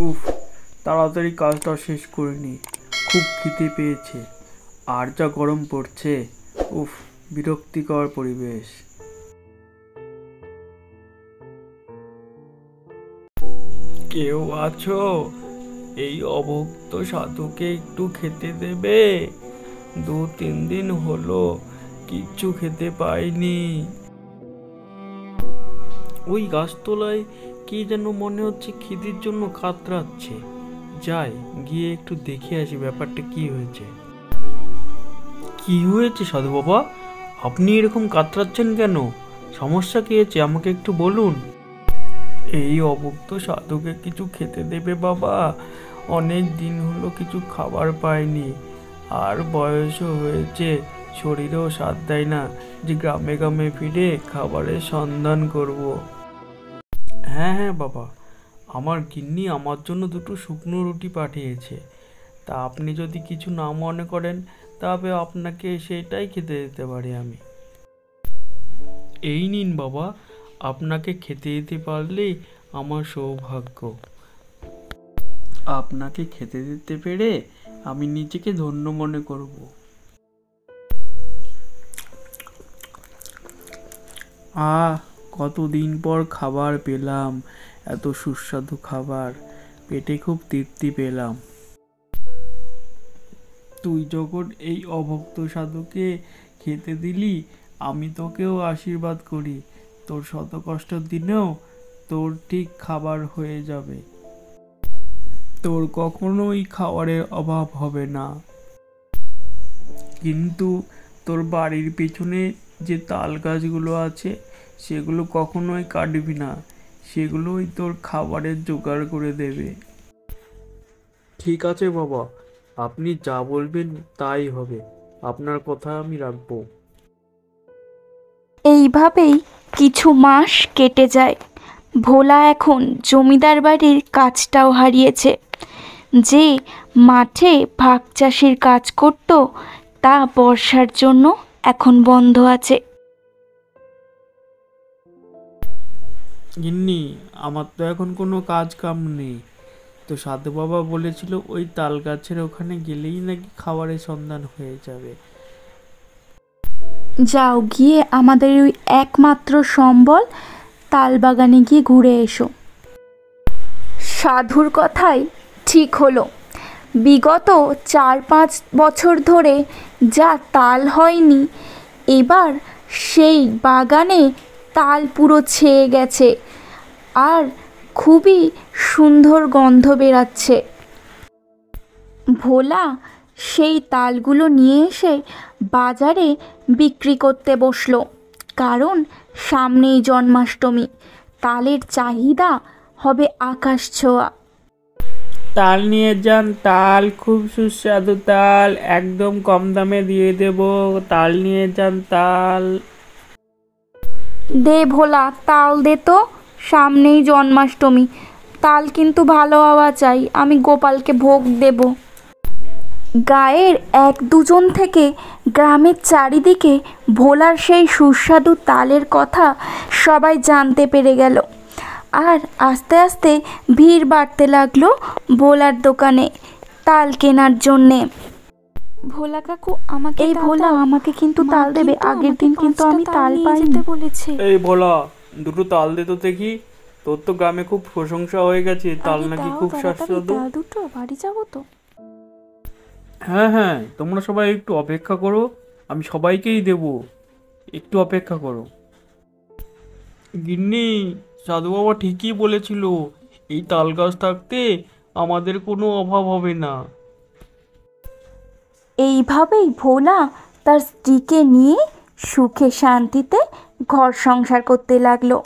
উফ, তাড়াতাড়ি কাজটা শেষ করে নি, খুব খিদে পেয়েছে। আর যা গরম পড়ছে, উফ, বিরক্তিকর পরিবেশ। কেউ আছো? এই অভুক্ত সাধুকে একটু খেতে দেবে? 2-3 দিন হলো কিচ্ছু খেতে পাইনি। ওই গাছতলায় কি যেন মনে হচ্ছে খিদের জন্য কাতরাচ্ছে। যাই, গিয়ে একটু দেখে আসি ব্যাপারটা কি হয়েছে। কি হয়েছে সাধু বাবা? আপনি এরকম কাতরাচ্ছেন কেন? সমস্যা কি হয়েছে আমাকে একটু বলুন। এই অভুক্ত সাধুকে কিছু খেতে দেবে বাবা? অনেক দিন হলো কিছু খাবার পায়নি, আর বয়সও হয়েছে, শরীরেও সাথ দেয় না যে গ্রামে গ্রামে ফিরে খাবারের সন্ধান করব। হ্যাঁ হ্যাঁ বাবা, আমার গিন্নি আমার জন্য 2টো শুকনো রুটি পাঠিয়েছে। তা আপনি যদি কিছু না মনে করেন, তবে আপনাকে সেটাই খেতে দিতে পারি আমি। এই নিন বাবা, আপনাকে খেতে দিতে পারলেই আমার সৌভাগ্য। আপনাকে খেতে দিতে পেরে আমি নিজেকে ধন্য মনে করব। আহ, কতদিন পর খাবার পেলাম, এত সুস্বাদু খাবার, পেটে খুব তৃপ্তি পেলাম। তুই যখন এই অভক্ত সাধুকে খেতে দিলি, আমি তোকেও আশীর্বাদ করি, তোর শত কষ্টের দিনেও তোর ঠিক খাবার হয়ে যাবে, তোর কখনোই খাবারের অভাব হবে না। কিন্তু তোর বাড়ির পেছনে যে তাল গাছগুলো আছে, সেগুলো কখনোই কাটবি না, সেগুলোই তোর খাবারের জোগাড় করে দেবে। ঠিক আছে বাবা, আপনি যা বলবেন তাই হবে, আপনার কথা আমি রাখবো। এইভাবেই কিছু মাস কেটে যায়। ভোলা এখন জমিদার বাড়ির কাজটাও হারিয়েছে। যে মাঠে ভাগ চাষির কাজ করত, তা বর্ষার জন্য এখন বন্ধ আছে। গিন্নি, আমার তো এখন কোনো কাজ কাম নেই। তো সাধু বাবা বলেছিল ওই তাল গাছের ওখানে গেলেই নাকি খাবারের সন্ধান হয়ে যাবে। যাও, গিয়ে আমাদের ওই একমাত্র সম্বল তাল বাগানে গিয়ে ঘুরে এসো। সাধুর কথাই ঠিক হলো। বিগত 4-5 বছর ধরে যা তাল হয়নি, এবার সেই বাগানে তাল পুরো ছেয়ে গেছে, আর খুবই সুন্দর গন্ধ বেরাচ্ছে। ভোলা সেই তালগুলো নিয়ে এসে বাজারে বিক্রি করতে বসলো, কারণ সামনেই জন্মাষ্টমী, তালের চাহিদা হবে আকাশ ছোঁয়া। তাল নিয়ে যান, তাল খুব সুস্বাদু তাল, একদম কম দামে দিয়ে দেব। তাল নিয়ে যান, তাল। দে ভোলা, তাল দে তো, সামনেই জন্মাষ্টমী, তাল কিন্তু ভালো হওয়া চাই, আমি গোপালকে ভোগ দেব। গায়ের 1-2 জন থেকে গ্রামের চারিদিকে ভোলার সেই সুস্বাদু তালের কথা সবাই জানতে পেরে গেল, আর আস্তে আস্তে ভিড় বাড়তে লাগলো ভোলার দোকানে তাল কেনার জন্যে। ভোলা কাকু, আমাকে এই ভোলা, আমাকে কিন্তু তাল দেবে, আগের দিন কিন্তু আমি তাল পাইনি বলেছে। এই ভোলা, 2টো তাল দে তো দেখি। তোর তো গ্রামে খুব প্রশংসা হয়ে গেছে, তাল নাকি খুব সুস্বাদু। দুটো বাড়ি যাবো তো। হ্যাঁ হ্যাঁ, তোমরা সবাই একটু অপেক্ষা করো, আমি সবাইকেই দেব, একটু অপেক্ষা করো। গিন্নি, সাধু বাবা ঠিকই বলেছিল, এই তাল গাছ থাকতে আমাদের কোনো অভাব হবে না। এইভাবেই ভোলা তার স্ত্রীকে নিয়ে সুখে শান্তিতে ঘর সংসার করতে লাগলো।